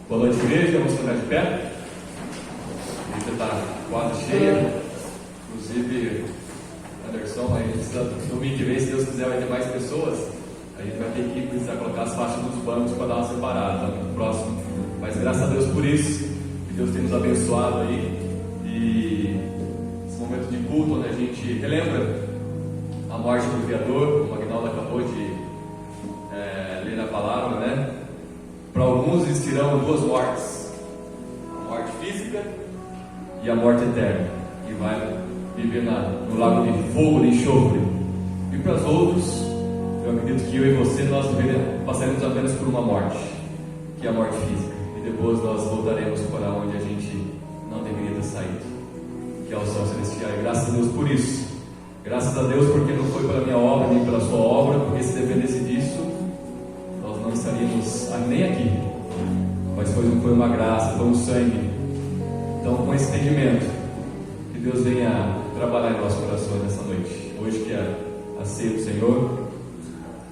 Boa noite, igreja. Vamos ficar de pé. A igreja está quase cheia. Inclusive, Anderson, a gente precisa, domingo que vem, se Deus quiser, vai ter mais pessoas. A gente vai ter que precisar colocar as faixas dos bancos para dar uma separada, tá? No próximo. Mas graças a Deus por isso, que Deus tem nos abençoado aí. E esse momento de culto, onde a gente relembra a morte do Criador, o Magnaldo acabou de ler a palavra, né? Para alguns existirão duas mortes: a morte física e a morte eterna, que vai viver no lago de fogo, de enxofre. E para os outros, eu acredito que eu e você, nós passaremos apenas por uma morte, que é a morte física, e depois nós voltaremos para onde a gente não deveria ter saído, que é o céu celestial. E graças a Deus por isso. Graças a Deus, porque não foi pela minha obra nem pela sua obra, porque se dependesse disso, nós não estaríamos nem aqui. Mas foi uma graça, foi um sangue. Então, com esse entendimento, que Deus venha trabalhar em nossos corações nessa noite. Hoje que é a ceia do Senhor,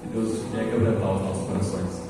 que Deus venha quebrantar os nossos corações.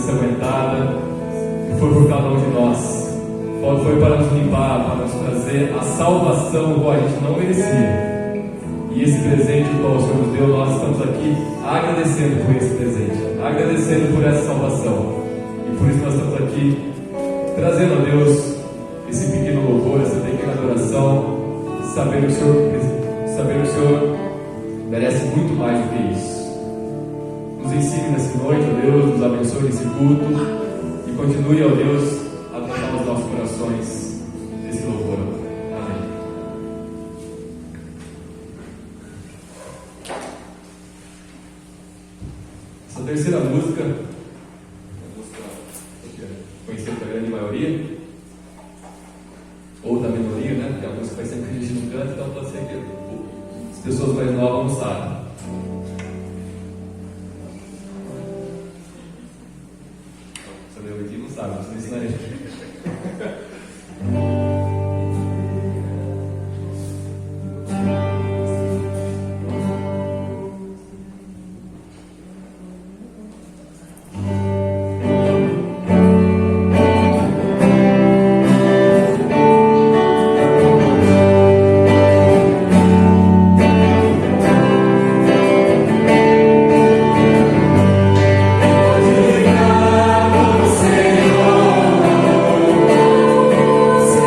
ensanguentada, que foi por cada um de nós. Foi para nos limpar, para nos trazer a salvação que a gente não merecia. E esse presente que o Senhor nos deu, nós estamos aqui agradecendo por esse presente, agradecendo por essa salvação. E por isso nós estamos aqui trazendo a Deus esse pequeno louvor, essa pequena adoração, sabendo que o Senhor merece muito mais do que isso. Nos ensine nessa noite, ó Deus, nos abençoe nesse culto e continue, ó Deus, a tocar os nossos corações nesse louvor. Amém. Essa terceira música, conhecida pela grande maioria, ou da minoria, né? Porque a música vai sempre que a gente não canta, então pode ser que as pessoas mais novas não sabem. Se eu aqui não sabe, não ensinar ele. Senhor,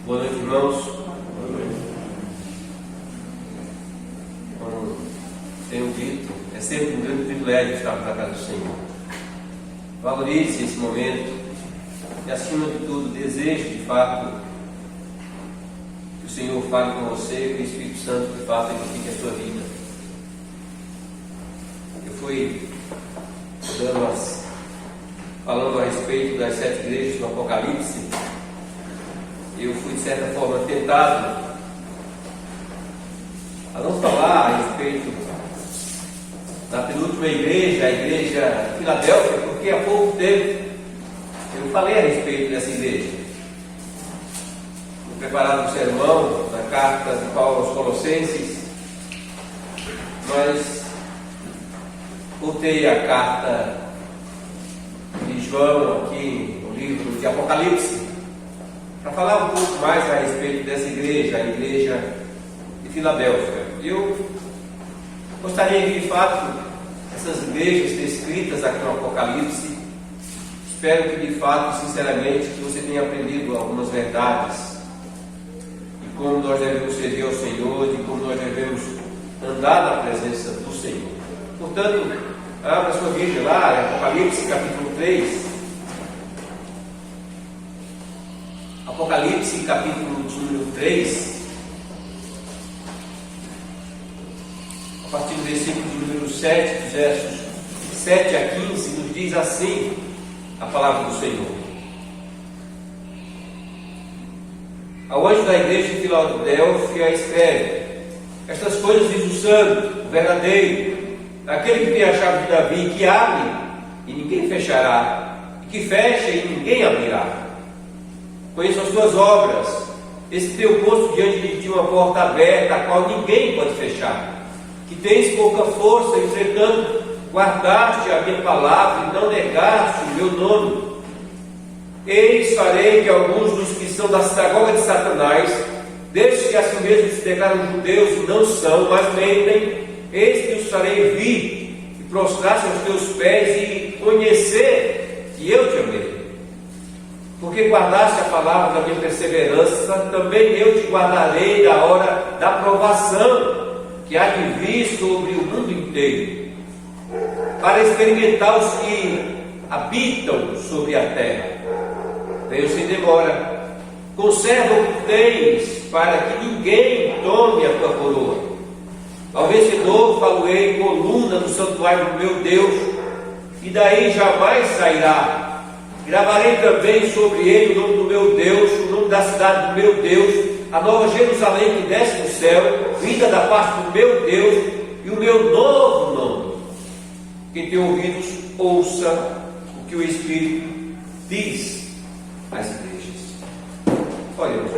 Boa noite, irmãos. Como tenho dito, é sempre um grande privilégio estar na casa do Senhor. Valorize esse momento e, acima de tudo, deseje de fato que o Senhor fale com você, que o Espírito Santo de fato edifique a sua vida. Eu fui falando a respeito das 7 igrejas do Apocalipse. Eu fui de certa forma tentado a não falar a respeito da penúltima igreja, a igreja de Filadélfia, porque há pouco tempo eu falei a respeito dessa igreja. Fui preparado um sermão na carta de Paulo aos Colossenses, mas botei a carta de João aqui no livro de Apocalipse, para falar um pouco mais a respeito dessa igreja, a igreja de Filadélfia. Eu gostaria que, de fato, essas igrejas descritas aqui no Apocalipse, espero que, de fato, sinceramente, que você tenha aprendido algumas verdades de como nós devemos servir ao Senhor, de como nós devemos andar na presença do Senhor. Portanto, abra sua Bíblia lá, em Apocalipse capítulo 3. Apocalipse capítulo número 3, a partir do versículo número 7, dos versos 7 a 15, nos diz assim a palavra do Senhor. Ao anjo da igreja de Filadélfia escreve: estas coisas diz o santo, o verdadeiro, aquele que tem a chave de Davi, que abre e ninguém fechará, e que fecha e ninguém abrirá. Conheço as tuas obras, esse teu posto diante de ti uma porta aberta, a qual ninguém pode fechar, que tens pouca força, entretanto guardaste a minha palavra e não negaste o meu nome. Eis farei que alguns dos que são da sinagoga de Satanás, desses que a si mesmos se declaram judeus e não são, mas mentem, eis que os farei vir e prostrar-se aos teus pés e conhecer que eu te amei. Porque guardaste a palavra da minha perseverança, também eu te guardarei da hora da provação que há de vir sobre o mundo inteiro, para experimentar os que habitam sobre a terra. Venho sem demora, conserva o que tens, para que ninguém tome a tua coroa. Ao vencedor falo-ei coluna do santuário do meu Deus, e daí jamais sairá. Gravarei também sobre ele o nome do meu Deus, o nome da cidade do meu Deus, a nova Jerusalém que desce do céu, vinda da parte do meu Deus, e o meu novo nome. Quem tem ouvidos, ouça o que o Espírito diz às igrejas. Oremos,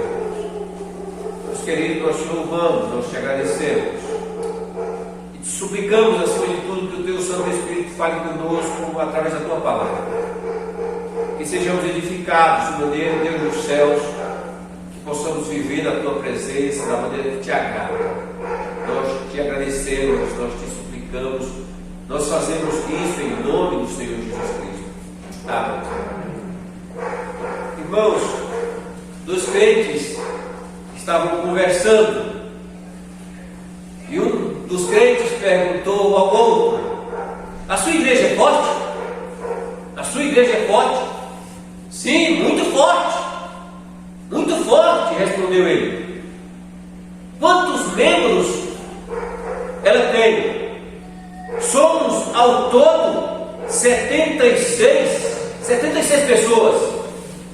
meus queridos, nós te louvamos, nós te agradecemos e te suplicamos, acima de tudo, que o teu Santo Espírito fale conosco através da tua palavra. Que sejamos edificados de maneira, Deus dos céus, que possamos viver na tua presença da maneira que te agrada. Nós te agradecemos, nós te suplicamos, nós fazemos isso em nome do Senhor Jesus Cristo. Amém. Irmãos, dos crentes estavam conversando e um dos crentes perguntou ao outro: a sua igreja é forte? A sua igreja é forte? Sim, muito forte. Muito forte, respondeu ele. Quantos membros ela tem? Somos ao todo 76 pessoas.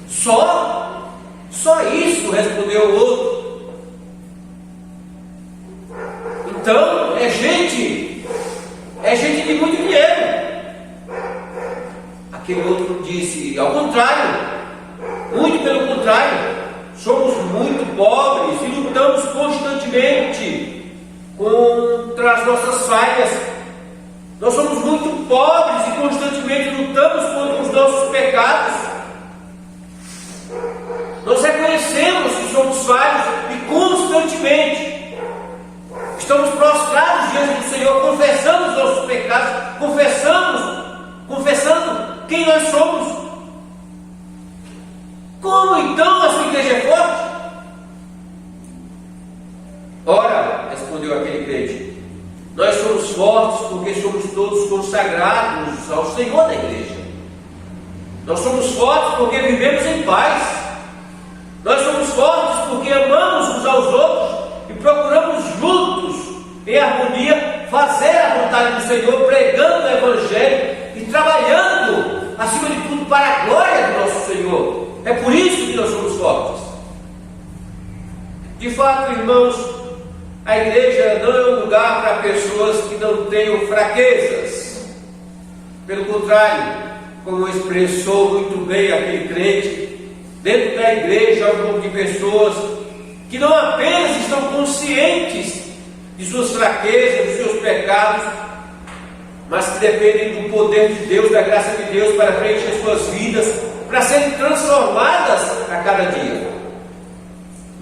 Só isso, respondeu o outro. Então é gente de muito dinheiro. Aquele outro disse: ao contrário, muito pelo contrário, somos muito pobres e lutamos constantemente contra as nossas falhas. Nós somos muito pobres e constantemente lutamos contra os nossos pecados. Nós reconhecemos que somos falhos e constantemente estamos prostrados diante do Senhor, confessando os nossos pecados, confessando quem nós somos. Como então a sua igreja é forte? somos fortes porque somos todos consagrados ao Senhor da igreja. Nós somos fortes porque vivemos em paz. Nós somos fortes porque amamos uns aos outros e procuramos juntos, em harmonia, fazer a vontade do Senhor, pregando o Evangelho e trabalhando, acima de tudo, para a glória do nosso Senhor. É por isso que nós somos fortes. De fato, irmãos, a igreja não é um lugar para pessoas que não tenham fraquezas. Pelo contrário, como expressou muito bem aquele crente, dentro da igreja há um grupo de pessoas que não apenas estão conscientes de suas fraquezas, dos seus pecados, mas que dependem do poder de Deus, da graça de Deus para preencher suas vidas, para serem transformadas a cada dia.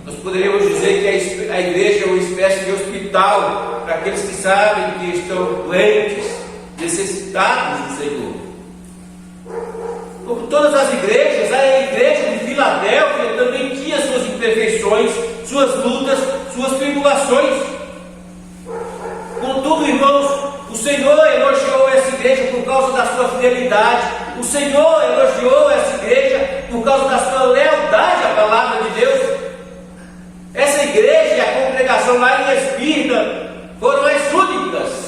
Nós poderíamos dizer que a igreja é uma espécie de hospital para aqueles que sabem que estão doentes, necessitados do Senhor. Como todas as igrejas, a igreja de Filadélfia também tinha suas imperfeições, suas lutas, suas tribulações. Contudo, irmãos, o Senhor elogiou essa igreja por causa da sua fidelidade. O Senhor elogiou essa igreja por causa da sua lealdade à palavra de Deus. Essa igreja e a congregação lá em Esmirna foram as únicas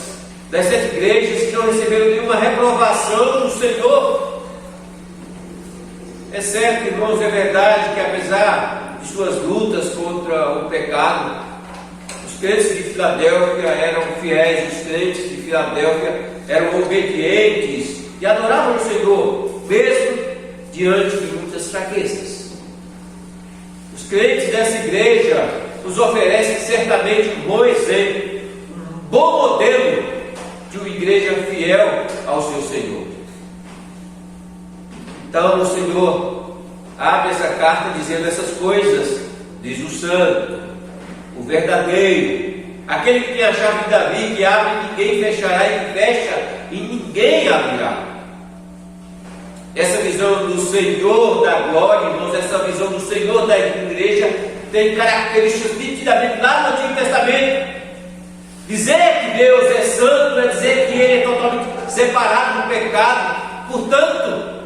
das 7 igrejas que não receberam nenhuma reprovação do Senhor. É certo, irmãos, é verdade que apesar de suas lutas contra o pecado, os crentes de Filadélfia eram fiéis, os crentes de Filadélfia eram obedientes e adoravam o Senhor, mesmo diante de muitas fraquezas. Os crentes dessa igreja nos oferecem certamente um bom exemplo, um bom modelo de uma igreja fiel ao seu Senhor. Então o Senhor abre essa carta dizendo essas coisas, diz o santo, o verdadeiro, aquele que tem a chave de Davi, que abre e ninguém fechará, e que fecha e ninguém abrirá. Essa visão do Senhor da glória, irmãos, essa visão do Senhor da igreja tem características nitidamente lá no Antigo Testamento. Dizer que Deus é santo é dizer que Ele é totalmente separado do pecado, portanto,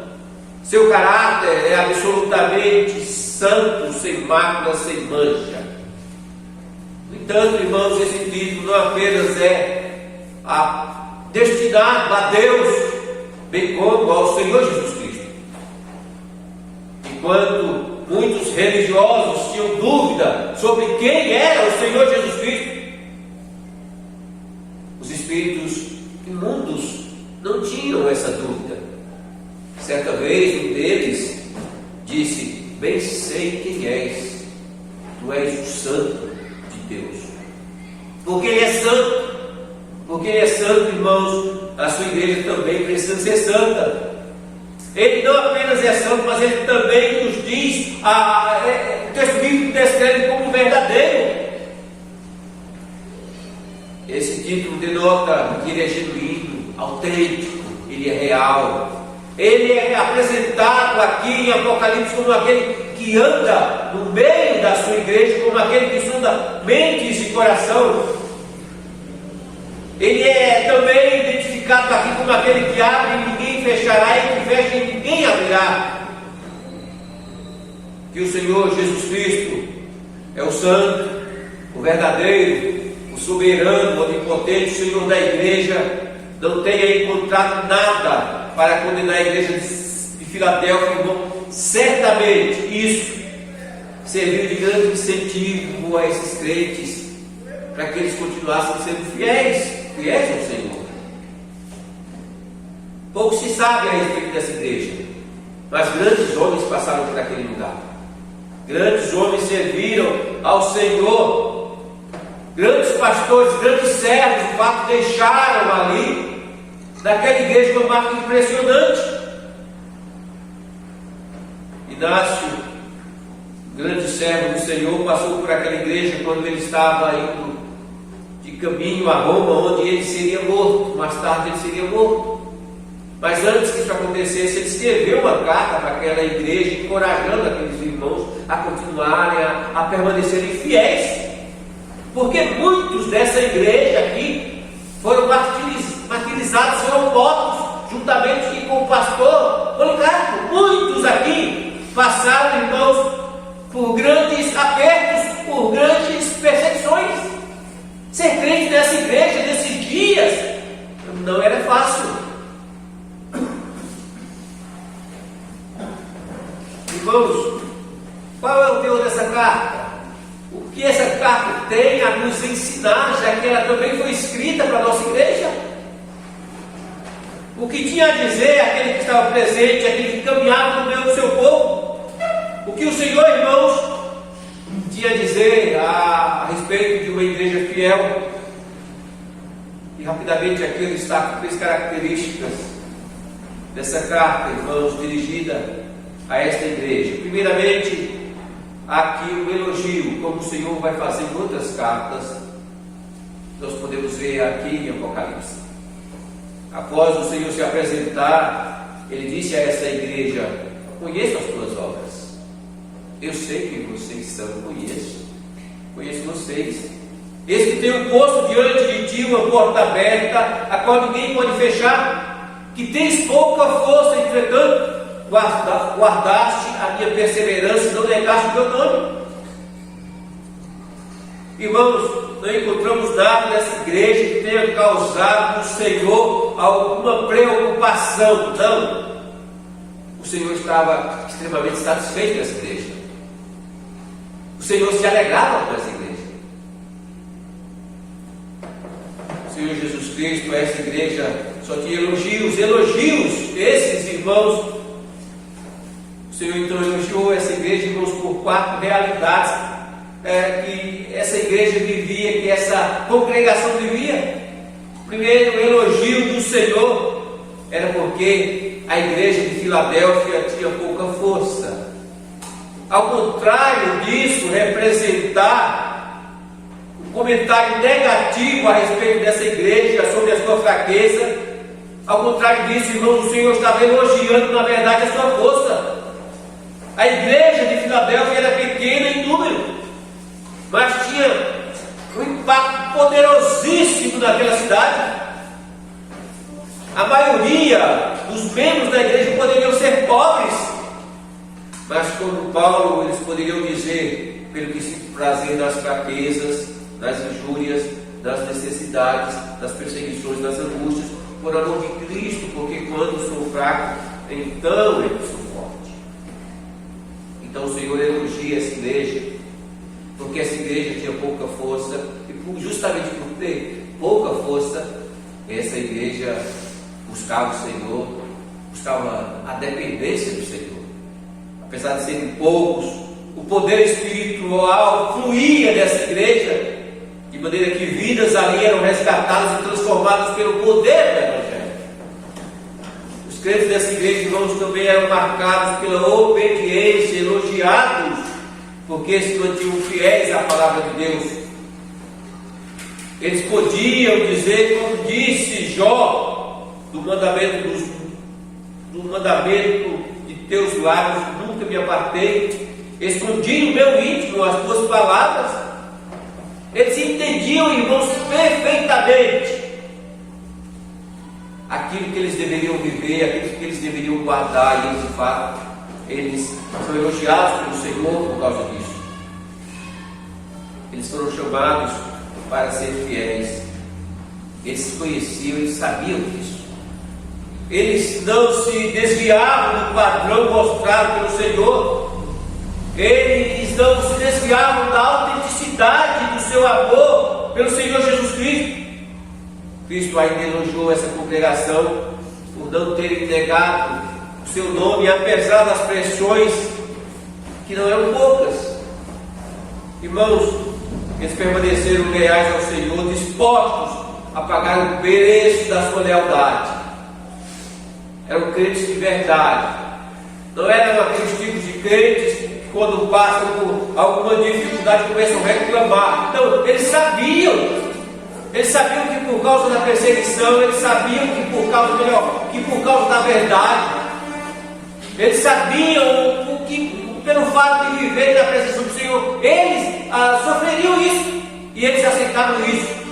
seu caráter é absolutamente santo, sem mácula, sem mancha. No entanto, irmãos, esse título não apenas é destinado a Deus, bem como ao Senhor Jesus Cristo. Enquanto muitos religiosos tinham dúvida sobre quem era o Senhor Jesus Cristo, os espíritos imundos não tinham essa dúvida. Certa vez um deles disse: bem sei quem és, tu és o Santo de Deus. Porque Ele é santo. Porque Ele é santo, irmãos, a sua igreja também precisa ser santa. Ele não apenas é santo, mas Ele também nos diz, o texto bíblico descreve como verdadeiro. Esse título denota que Ele é genuíno, autêntico, Ele é real. Ele é apresentado aqui em Apocalipse como aquele que anda no meio da sua igreja, como aquele que sonda mentes e coração. Ele é também identificado aqui como aquele que abre e ninguém fechará, e que fecha e ninguém abrirá. Que o Senhor Jesus Cristo é o santo, o verdadeiro, o soberano, o onipotente, o Senhor da igreja, não tenha encontrado nada para condenar a igreja de Filadélfia, irmão. Certamente isso serviu de grande incentivo a esses crentes, para que eles continuassem sendo fiéis ao Senhor. Pouco se sabe a respeito dessa igreja, mas grandes homens passaram por aquele lugar. Grandes homens serviram ao Senhor. Grandes pastores, grandes servos, de fato, deixaram ali, naquela igreja, uma marca impressionante. Inácio, grande servo do Senhor, passou por aquela igreja quando ele estava indo de caminho a Roma, onde ele seria morto. Mais tarde ele seria morto. Mas antes que isso acontecesse, ele escreveu uma carta para aquela igreja, encorajando aqueles irmãos a continuarem, a permanecerem fiéis. Porque muitos dessa igreja aqui foram martirizados, foram mortos, juntamente com o pastor Policarpo. Muitos aqui passaram, irmãos, por grandes apertos, por grandes perseguições. Ser crente nessa igreja, nesses dias, não era fácil. Irmãos, qual é o teor dessa carta? O que essa carta tem a nos ensinar, já que ela também foi escrita para a nossa igreja? O que tinha a dizer aquele que estava presente, aquele que caminhava no meio do seu povo? O que o Senhor, irmãos, tinha a dizer a respeito de uma igreja fiel? E rapidamente aqui eu destaco 3 características dessa carta, irmãos, dirigida a esta igreja. Primeiramente, aqui um elogio, como o Senhor vai fazer em outras cartas. Nós podemos ver aqui em Apocalipse. Após o Senhor se apresentar, Ele disse a essa igreja: conheço as tuas obras, eu sei quem vocês são, conheço vocês. Eis que tem um posto diante de ti, uma porta aberta, a qual ninguém pode fechar, que tens pouca força, entretanto guardaste a minha perseverança e não negaste o meu nome. Irmãos, não encontramos nada nessa igreja que tenha causado no Senhor alguma preocupação. Não. O Senhor estava extremamente satisfeito com essa igreja. O Senhor se alegrava com essa igreja. O Senhor Jesus Cristo, essa igreja só tinha elogios. Esses irmãos, o Senhor então elogiou essa igreja, irmãos, por 4 realidades que essa igreja vivia, que essa congregação vivia. Primeiro, o elogio do Senhor era porque a igreja de Filadélfia tinha pouca força. Ao contrário disso, representar um comentário negativo a respeito dessa igreja, sobre a sua fraqueza. Ao contrário disso, irmãos, o Senhor estava elogiando, na verdade, a sua força. A igreja de Filadélfia era pequena em número, mas tinha um impacto poderosíssimo naquela cidade. A maioria dos membros da igreja poderiam ser pobres, mas como Paulo, eles poderiam dizer: pelo que se prazer das fraquezas, das injúrias, das necessidades, das perseguições, das angústias, por amor de Cristo, porque quando sou fraco, então eu sou forte. Então o Senhor elogia essa igreja, porque essa igreja tinha pouca força, e justamente por ter pouca força, essa igreja buscava o Senhor, buscava a dependência do Senhor. Apesar de serem poucos, o poder espiritual fluía dessa igreja, de maneira que vidas ali eram resgatadas e transformadas pelo poder do Evangelho. Os crentes dessa igreja, irmãos, também eram marcados pela obediência, elogiados, porque se mantinham fiéis à palavra de Deus. Eles podiam dizer, como disse Jó, do mandamento de teus lábios nunca me apartei, escondi no meu íntimo as tuas palavras. Eles entendiam, irmãos, perfeitamente aquilo que eles deveriam viver, aquilo que eles deveriam guardar, e eles, de fato, eles são elogiados pelo Senhor por causa disso. Eles foram chamados para ser fiéis. Eles conheciam, eles sabiam disso. Eles não se desviavam do padrão mostrado pelo Senhor. Eles não se desviavam da autenticidade do seu amor pelo Senhor Jesus Cristo. Cristo ainda elogiou essa congregação por não terem negado o seu nome, apesar das pressões, que não eram poucas. Irmãos, eles permaneceram leais ao Senhor, dispostos a pagar o preço da sua lealdade. Eram crentes de verdade. Não eram aqueles tipos de crentes que, quando passam por alguma dificuldade, começam a reclamar. Não, eles sabiam que por causa da perseguição, eles sabiam que por causa da verdade, eles sabiam que pelo fato de viverem na presença do Senhor, eles sofreriam isso, e eles aceitaram isso.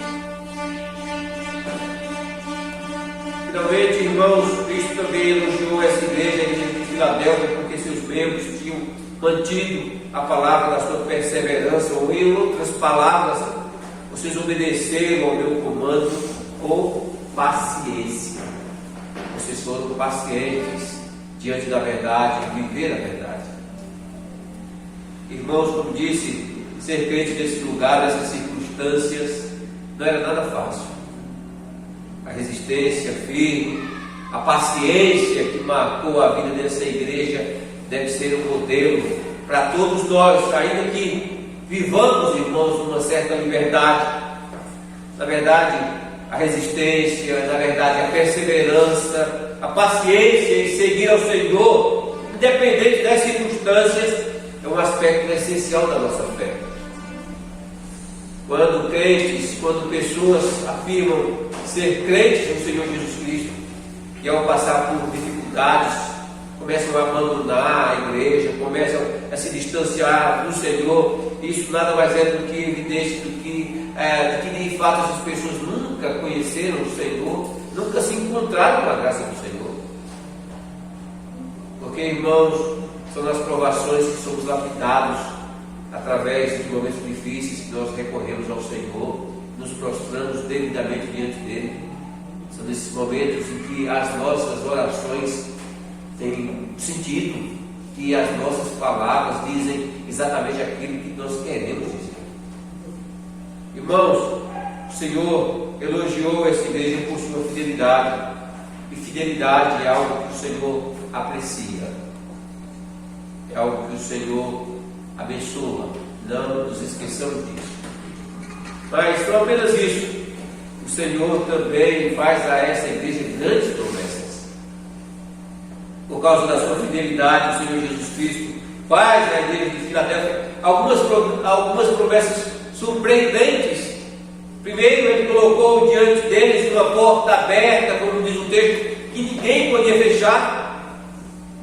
irmãos, Cristo também elogiou essa igreja, a igreja de Filadélfia, porque seus membros tinham mantido a palavra da sua perseverança, ou em outras palavras, vocês obedeceram ao meu comando com paciência. Vocês foram pacientes diante da verdade, viver a verdade. Irmãos, como disse, ser crente nesse lugar, nessas circunstâncias, não era nada fácil. A resistência firme, a paciência que marcou a vida dessa igreja deve ser um modelo para todos nós, ainda que vivamos, irmãos, numa certa liberdade. Na verdade, a resistência, na verdade, a perseverança, a paciência em seguir ao Senhor, independente das circunstâncias, é um aspecto essencial da nossa fé. Quando crentes, quando pessoas afirmam ser crentes no Senhor Jesus Cristo, e ao passar por dificuldades, começam a abandonar a igreja, começam a se distanciar do Senhor, isso nada mais é do que evidente do que de fato essas pessoas nunca conheceram o Senhor, nunca se encontraram com a graça do Senhor. Porque, irmãos, são nas provações que somos lapidados, através dos momentos difíceis que nós recorremos ao Senhor, nos prostramos devidamente diante dele. São nesses momentos em que as nossas orações têm sentido, que as nossas palavras dizem exatamente aquilo que nós queremos dizer. Irmãos, o Senhor elogiou essa igreja por sua fidelidade, e fidelidade é algo que o Senhor aprecia, é algo que o Senhor abençoa. Não nos esqueçamos disso. Mas não apenas isso, o Senhor também faz a essa igreja grandes promessas. Por causa da sua fidelidade, o Senhor Jesus Cristo faz à igreja de Filadélfia algumas promessas surpreendentes. Primeiro, ele colocou diante deles uma porta aberta, como diz o texto, que ninguém podia fechar.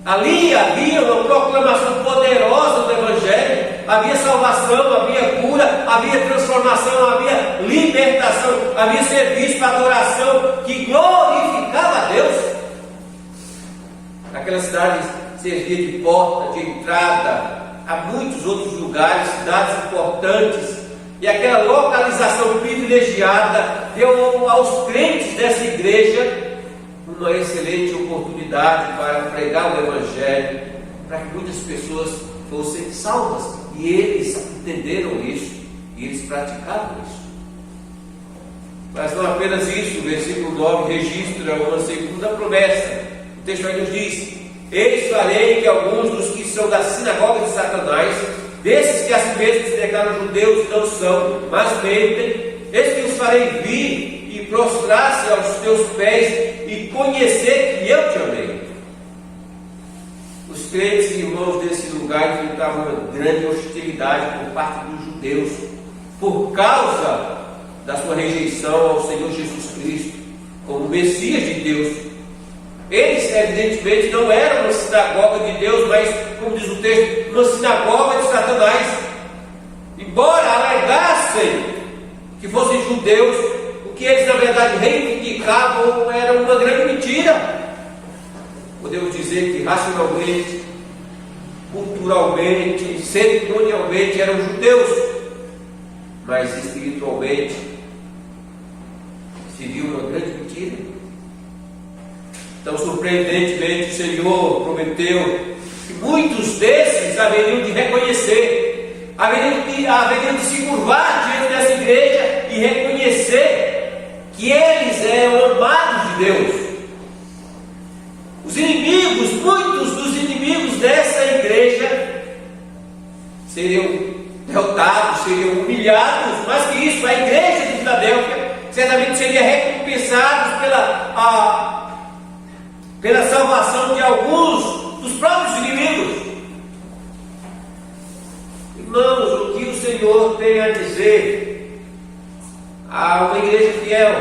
Ali havia uma proclamação poderosa do Evangelho, havia salvação, havia cura, havia transformação, havia libertação, havia serviço, adoração que glorificava a Deus. Aquela cidade servia de porta, de entrada a muitos outros lugares, cidades importantes, e aquela localização privilegiada deu aos crentes dessa igreja uma excelente oportunidade para pregar o Evangelho, para que muitas pessoas fossem salvas, e eles entenderam isso, e eles praticaram isso. Mas não apenas isso, o versículo 9 registra uma segunda promessa. O texto aí nos diz: eis farei que alguns dos que são da sinagoga de Satanás, desses que a si mesmos se declaram judeus e não são, mas mentem, eis que os farei vir e prostrar-se aos teus pés e conhecer que eu te amei. Os crentes e irmãos desse lugar enfrentavam uma grande hostilidade por parte dos judeus, por causa da sua rejeição ao Senhor Jesus Cristo como Messias de Deus. Eles, evidentemente, não eram uma sinagoga de Deus, mas, como diz o texto, uma sinagoga de Satanás. Embora alegassem que fossem judeus, o que eles, na verdade, reivindicavam era uma grande mentira. Podemos dizer que racionalmente, culturalmente, cerimonialmente eram judeus, mas espiritualmente se viu uma grande mentira. Então, surpreendentemente, o Senhor prometeu que muitos desses haveriam de reconhecer, haveriam de se curvar diante dessa igreja e reconhecer que eles eram amados de Deus. Os inimigos, muitos dos inimigos dessa igreja seriam derrotados, seriam humilhados, mas que isso, a igreja de Filadélfia certamente seria recompensada pela salvação de alguns dos próprios inimigos. Irmãos, o que o Senhor tem a dizer a uma igreja fiel,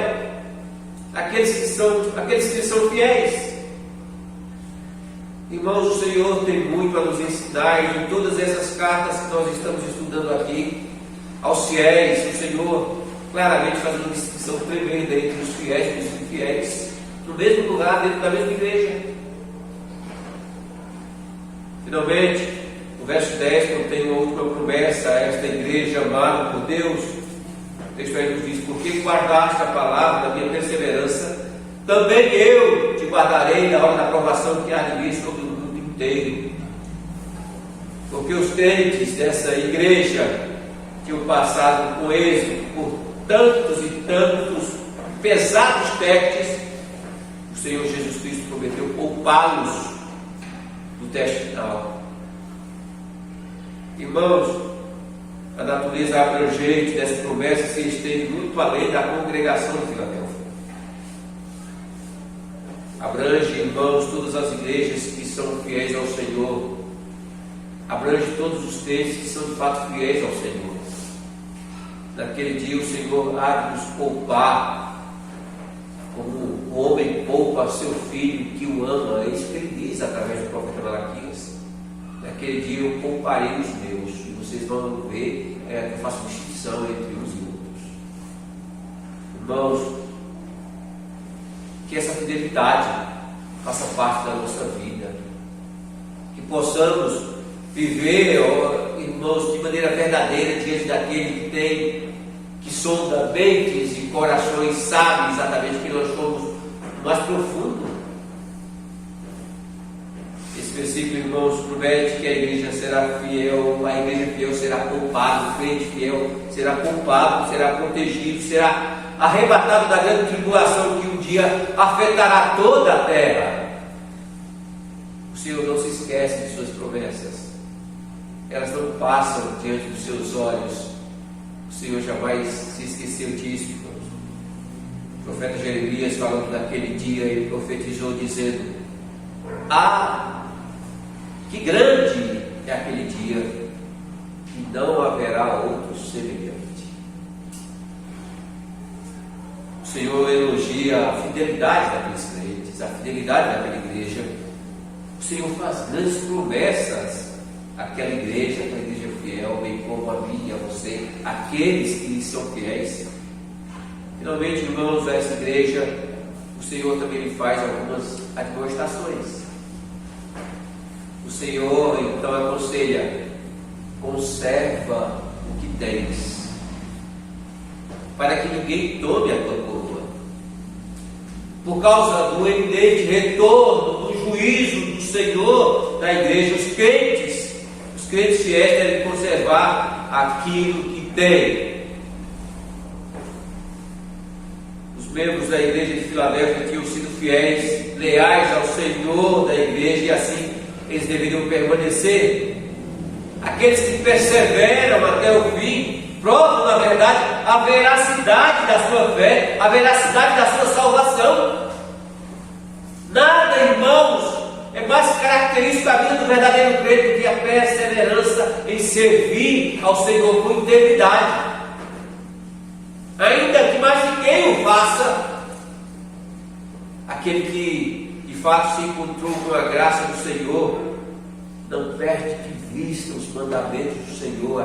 aqueles que são fiéis? Irmãos, o Senhor tem muito a nos ensinar, e em todas essas cartas que nós estamos estudando aqui, aos fiéis, o Senhor claramente faz uma distinção tremenda entre os fiéis e os infiéis. no mesmo lugar, dentro da mesma igreja. Finalmente, no verso 10, quando tem uma última promessa a esta igreja amada por Deus, o texto aí nos diz: porque guardaste a palavra da minha perseverança, também eu te guardarei na hora da provação que há de vir sobre o mundo inteiro. Porque os crentes dessa igreja tinham passado com êxito por tantos e tantos pesados testes, o Senhor Jesus Cristo prometeu poupá-los do teste final. Irmãos, a natureza abrangente dessa promessa se estende muito além da congregação de Filadélfia. Abrange, irmãos, todas as igrejas que são fiéis ao Senhor. Abrange todos os crentes que são de fato fiéis ao Senhor. Naquele dia o Senhor há de nos poupar, como o homem poupa seu filho que o ama. É isso que ele diz através do profeta Malaquias: naquele dia eu pouparei os meus, e vocês vão ver que eu faço distinção entre uns e outros. Irmãos, que essa fidelidade faça parte da nossa vida, que possamos viver, irmãos, de maneira verdadeira diante daquele que sonda mentes e corações, sabe exatamente que nós somos no mais profundo. Esse versículo, irmãos, promete que a igreja será fiel, a igreja fiel será poupada, o crente fiel será poupado, será protegido, será arrebatado da grande tribulação que um dia afetará toda a terra. O Senhor não se esquece de suas promessas, elas não passam diante dos seus olhos. O Senhor jamais se esqueceu disso. O profeta Jeremias, falando daquele dia, ele profetizou dizendo: que grande é aquele dia, e não haverá outro semelhante. O Senhor elogia a fidelidade daqueles crentes, a fidelidade daquela igreja. O Senhor faz grandes promessas àquela igreja fiel, bem como a mim e a você, aqueles que são fiéis. Finalmente, irmãos, a essa igreja, o Senhor também lhe faz algumas admoestações. O Senhor então aconselha: conserva o que tens, para que ninguém tome a tua coroa. Por causa do evidente retorno, do juízo do Senhor da igreja, os crentes fiéis devem conservar aquilo que têm. Os membros da igreja de Filadélfia tinham sido fiéis, leais ao Senhor da igreja, e assim eles deveriam permanecer. Aqueles que perseveram até o fim provam, na verdade, a veracidade da sua fé, a veracidade da sua salvação. Nada, irmãos, é mais característico da vida do verdadeiro crente do que a perseverança em servir ao Senhor com integridade. Ainda que mais ninguém o faça, aquele que de fato se encontrou com a graça do Senhor não perde de vista os mandamentos do Senhor,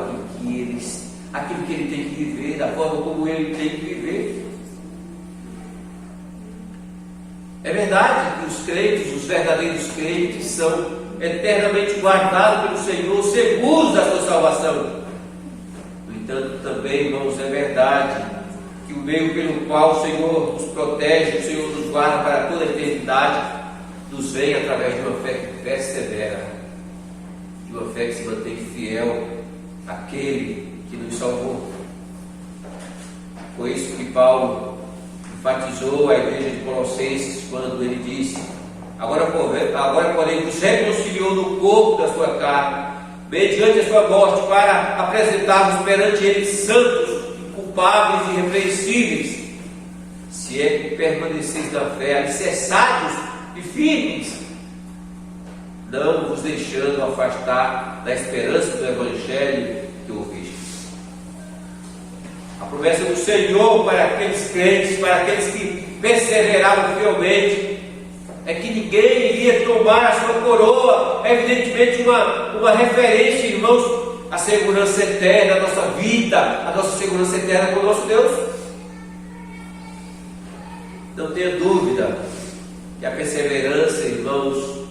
aquilo que ele tem que viver, da forma como ele tem que viver. É verdade que os crentes, os verdadeiros crentes, são eternamente guardados pelo Senhor, seguros da sua salvação. No entanto, também, irmãos, é verdade que o meio pelo qual o Senhor nos protege, o Senhor nos guarda para toda a eternidade, nos vem através de uma fé que persevera, de uma fé que se mantém fiel àquele que nos salvou. Foi isso que Paulo enfatizou a igreja de Colossenses quando ele disse: agora porém nos reconciliou no corpo da sua carne, mediante a sua morte, para apresentarmos perante ele santos, inculpáveis e irrepreensíveis, se é que permaneceis na fé, alicerçados e firmes, não vos deixando afastar da esperança do Evangelho que ouvistes. A promessa do Senhor para aqueles crentes, para aqueles que perseveraram fielmente, é que ninguém iria tomar a sua coroa. É evidentemente uma referência, irmãos, à segurança eterna da nossa vida, a nossa segurança eterna com o nosso Deus. Não tenha dúvida E a perseverança, irmãos,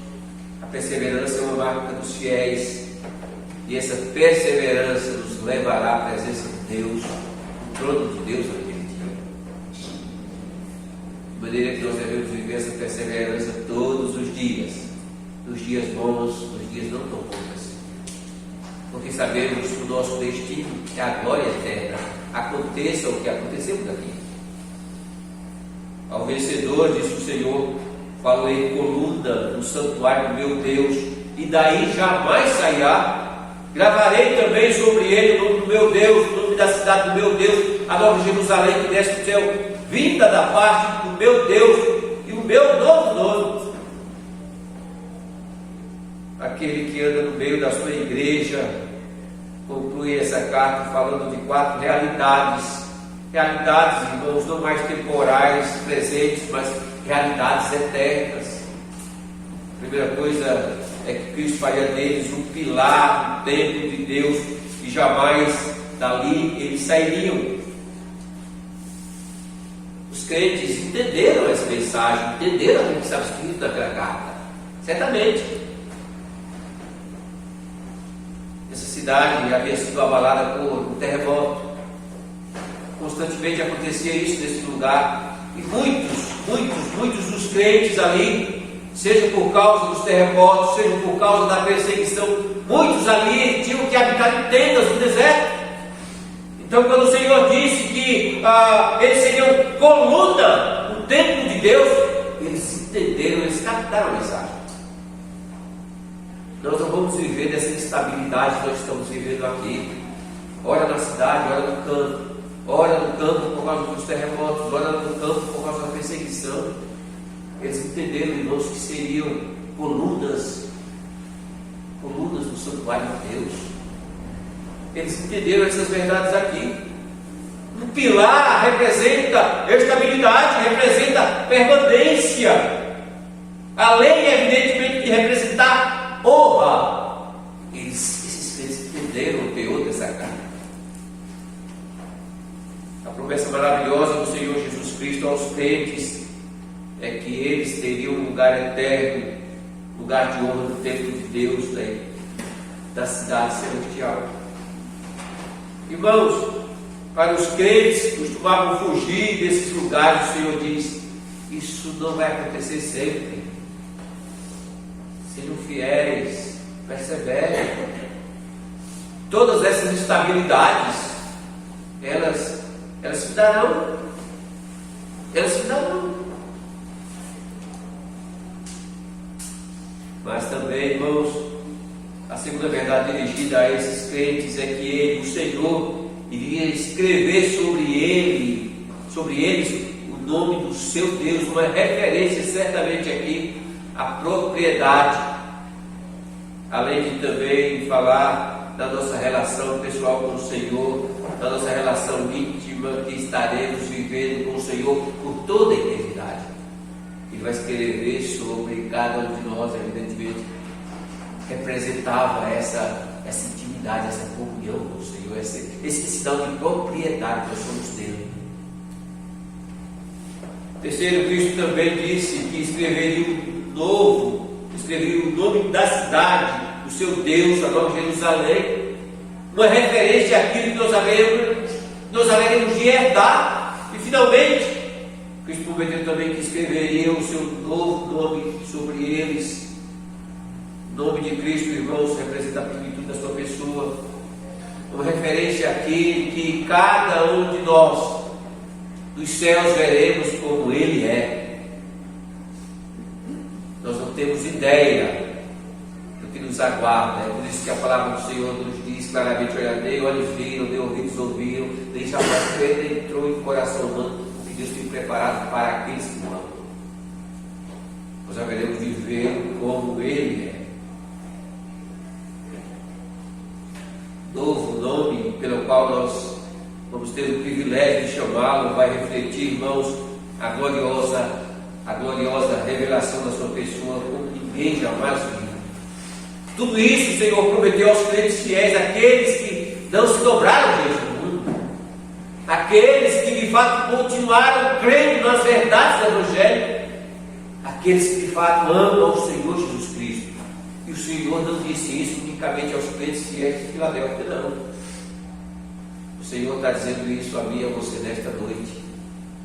a perseverança é uma marca dos fiéis. E essa perseverança nos levará à presença de Deus, o trono de Deus naquele dia. De maneira que nós devemos viver essa perseverança todos os dias, nos dias bons, nos dias não tão bons assim. Porque sabemos que o nosso destino é a glória eterna, aconteça o que acontecer por aqui. Ao vencedor, disse o Senhor, falei coluna no santuário do meu Deus, e daí jamais sairá. Gravarei também sobre ele o nome do meu Deus, o nome da cidade do meu Deus, a nova Jerusalém que desce do céu, vinda da parte do meu Deus, e o meu novo nome. Aquele que anda no meio da sua igreja conclui essa carta falando de 4 realidades. Realidades, irmãos, não mais temporais, presentes, mas realidades eternas. A primeira coisa é que Cristo faria deles um pilar, um templo de Deus, e jamais dali eles sairiam. Os crentes entenderam essa mensagem, entenderam o que estava escrito naquela carta, certamente. Essa cidade havia sido abalada por um terremoto. Constantemente acontecia isso nesse lugar. E muitos dos crentes ali, seja por causa dos terremotos, seja por causa da perseguição, muitos ali tinham que habitar em tendas no deserto. Então, quando o Senhor disse que eles seriam coluna no templo de Deus, eles entenderam, eles captaram a mensagem. Nós não vamos viver dessa instabilidade que nós estamos vivendo aqui. Ora na cidade, ora no campo. Ora no campo por causa dos terremotos, ora no campo por causa da perseguição. Eles entenderam, irmãos, que seriam colunas do santuário de Deus. Eles entenderam essas verdades aqui. Um pilar representa estabilidade, representa permanência. Além, evidentemente, de representar honra. Esses entenderam o teor dessa carta. A promessa maravilhosa do Senhor Jesus Cristo aos crentes é que eles teriam um lugar eterno, lugar de honra no templo de Deus, da cidade celestial. Irmãos, para os crentes que costumavam fugir desses lugares, o Senhor diz: isso não vai acontecer sempre. Sejam fiéis, perseverem. Todas essas instabilidades, elas se darão. Elas se darão. Mas também, irmãos, a segunda verdade dirigida a esses crentes é que ele, o Senhor, iria escrever sobre eles o nome do seu Deus, uma referência certamente aqui à propriedade, além de também falar da nossa relação pessoal com o Senhor, da nossa relação íntima que estaremos vivendo com o Senhor por toda a eternidade. Ele vai escrever sobre cada um de nós, evidentemente, representava essa intimidade, essa comunhão com o Senhor, esse sinal de propriedade que nós somos dele. Terceiro, Cristo também disse que escreveria o nome da cidade, do seu Deus, a nova Jerusalém, uma referência àquilo que nós haveremos de herdar. E finalmente, Cristo prometeu também que escreveria o seu novo nome sobre eles. O nome de Cristo, irmãos, representa a plenitude da sua pessoa, uma referência àquele que cada um de nós dos céus veremos como Ele é. Nós não temos ideia do que nos aguarda. É por isso que a palavra do Senhor nos diz claramente: olha, nem olhos viram, nem ouvidos ouviram, nem jamais penetrou em coração humano o que Deus tem preparado para aqueles que o amam. Nós haveremos de ver como Ele é. Novo nome pelo qual nós vamos ter o privilégio de chamá-lo vai refletir, irmãos, a gloriosa revelação da sua pessoa como ninguém jamais viu. Tudo isso o Senhor prometeu aos crentes fiéis, aqueles que não se dobraram diante do mundo, aqueles que de fato continuaram crendo nas verdades do Evangelho, aqueles que de fato amam ao Senhor Jesus Cristo. E o Senhor não disse isso unicamente aos crentes fiéis de Filadélfia, não. O Senhor está dizendo isso a mim e a você nesta noite.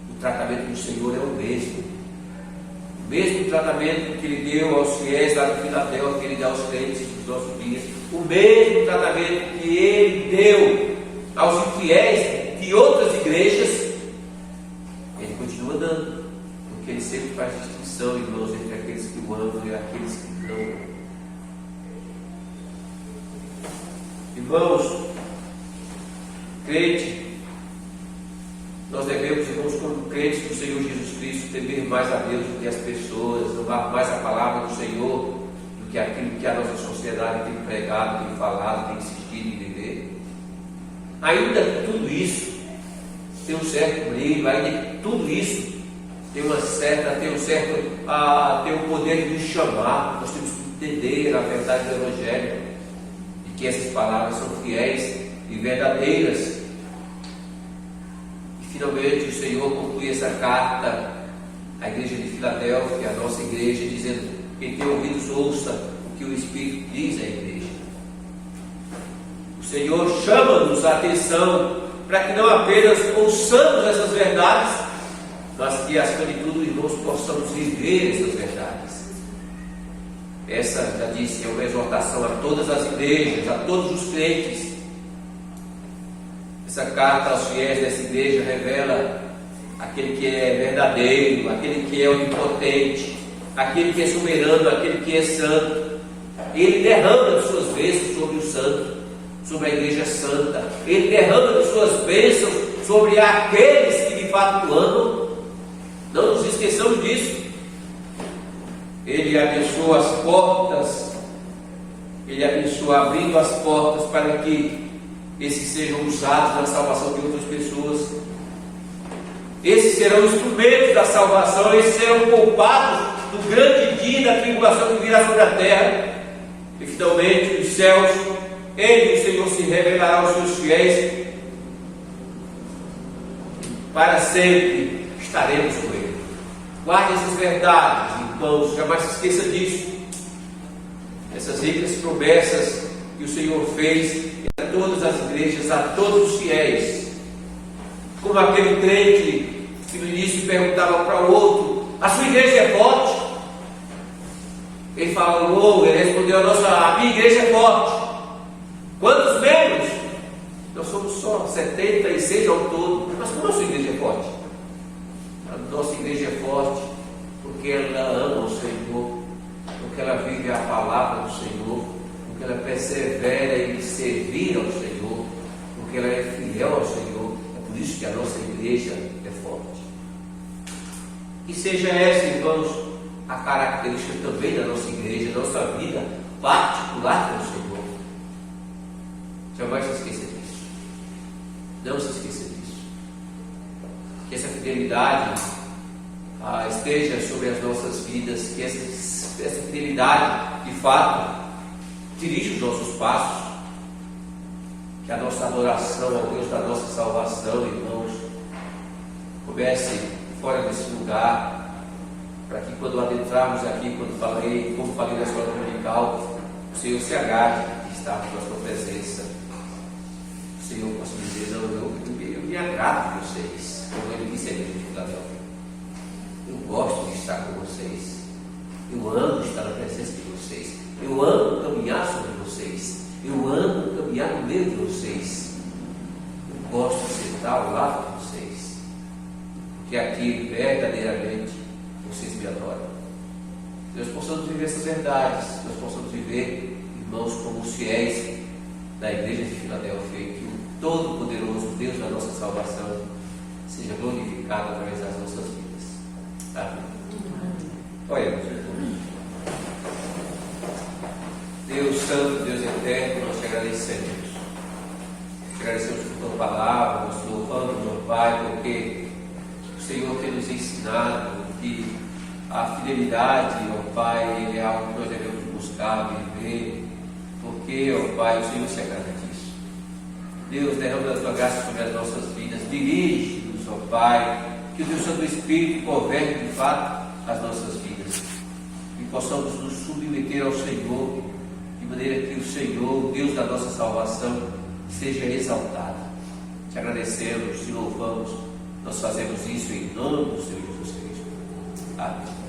O tratamento do Senhor é o mesmo. O mesmo tratamento que Ele deu aos fiéis lá de Filadélfia, que Ele dá aos crentes dos nossos dias. O mesmo tratamento que Ele deu aos infiéis de outras igrejas, Ele continua dando. Porque Ele sempre faz distinção, irmãos, entre aqueles que o amam e aqueles que não amam. Irmãos, crente, nós devemos, irmãos, como crentes do Senhor Jesus Cristo, temer mais a Deus do que as pessoas, amar mais a palavra do Senhor do que aquilo que a nossa sociedade tem pregado, tem falado, tem insistido em viver. Ainda que tudo isso tem um certo brilho, ainda que tudo isso tem um poder de nos chamar, nós temos que entender a verdade do Evangelho, e que essas palavras são fiéis e verdadeiras. E finalmente o Senhor conclui essa carta à igreja de Filadélfia, a nossa igreja, dizendo: quem tem ouvidos ouça o que o Espírito diz à igreja. O Senhor chama-nos a atenção para que não apenas ouçamos essas verdades, mas que, acima de tudo, irmãos, possamos viver essas verdades. Essa, já disse, é uma exortação a todas as igrejas, a todos os crentes. Essa carta aos fiéis dessa igreja revela aquele que é verdadeiro, aquele que é onipotente, aquele que é soberano, aquele que é santo. Ele derrama as suas bênçãos sobre o santo, sobre a igreja santa. Ele derrama as suas bênçãos sobre aqueles que de fato amam. Não nos esqueçamos disso. Ele abençoa as portas, Ele abençoa abrindo as portas para que esses sejam usados na salvação de outras pessoas. Esses serão instrumentos da salvação, esses serão poupados do grande dia da tribulação que virá sobre a terra. E finalmente, nos céus, Ele, o Senhor, se revelará aos seus fiéis. Para sempre estaremos com Ele. Guarde essas verdades, irmãos, jamais se esqueça disso. Essas ricas promessas que o Senhor fez a todas as igrejas, a todos os fiéis. Como aquele crente que no início perguntava para o outro: a sua igreja é forte? Ele falou, ele respondeu: a minha igreja é forte. Quantos membros? Nós somos só 76 ao todo. Mas como a sua igreja é forte? A nossa igreja é forte porque ela ama o Senhor, porque ela vive a palavra do Senhor, porque ela persevera em servir ao Senhor, porque ela é fiel ao Senhor. É por isso que a nossa igreja é forte. E seja essa, irmãos, a característica também da nossa igreja, da nossa vida particular com o Senhor. Jamais se esqueça disso. Não se esqueça disso. Que essa fidelidade esteja sobre as nossas vidas, que essa fidelidade, de fato, dirija os nossos passos, que a nossa adoração ao Deus da nossa salvação, irmãos, comece fora desse lugar, para que quando adentrarmos aqui, como falei na escola dominical, o Senhor se agrade de estarmos na sua presença. O Senhor possa dizer: não, eu me agrado de vocês, como Ele disse a igreja de Filadélfia. Eu gosto de estar com vocês. Eu amo estar na presença de vocês. Eu amo caminhar sobre vocês. Eu amo caminhar no meio de vocês. Eu gosto de sentar ao lado de vocês. Porque aqui, verdadeiramente, vocês me adoram. Que nós possamos viver essas verdades. Que nós possamos viver, irmãos, como os fiéis da igreja de Filadélfia. E que o Todo-Poderoso Deus da nossa salvação seja glorificado através das nossas vidas. Amém. Olha, meus irmãos, Deus Santo, Deus Eterno, nós te agradecemos. Te agradecemos por tua palavra, nós te louvamos, meu Pai, porque o Senhor tem nos ensinado que a fidelidade, ó Pai, é algo que nós devemos buscar, viver, porque, ó Pai, o Senhor se agrada disso. Deus, derrama a tua graça sobre as nossas vidas, dirige-nos, ó Pai, que o teu Santo Espírito governe de fato as nossas vidas. que possamos nos submeter ao Senhor, de maneira que o Senhor, o Deus da nossa salvação, seja exaltado. Te agradecemos, te louvamos, nós fazemos isso em nome do Senhor Jesus Cristo. Amém.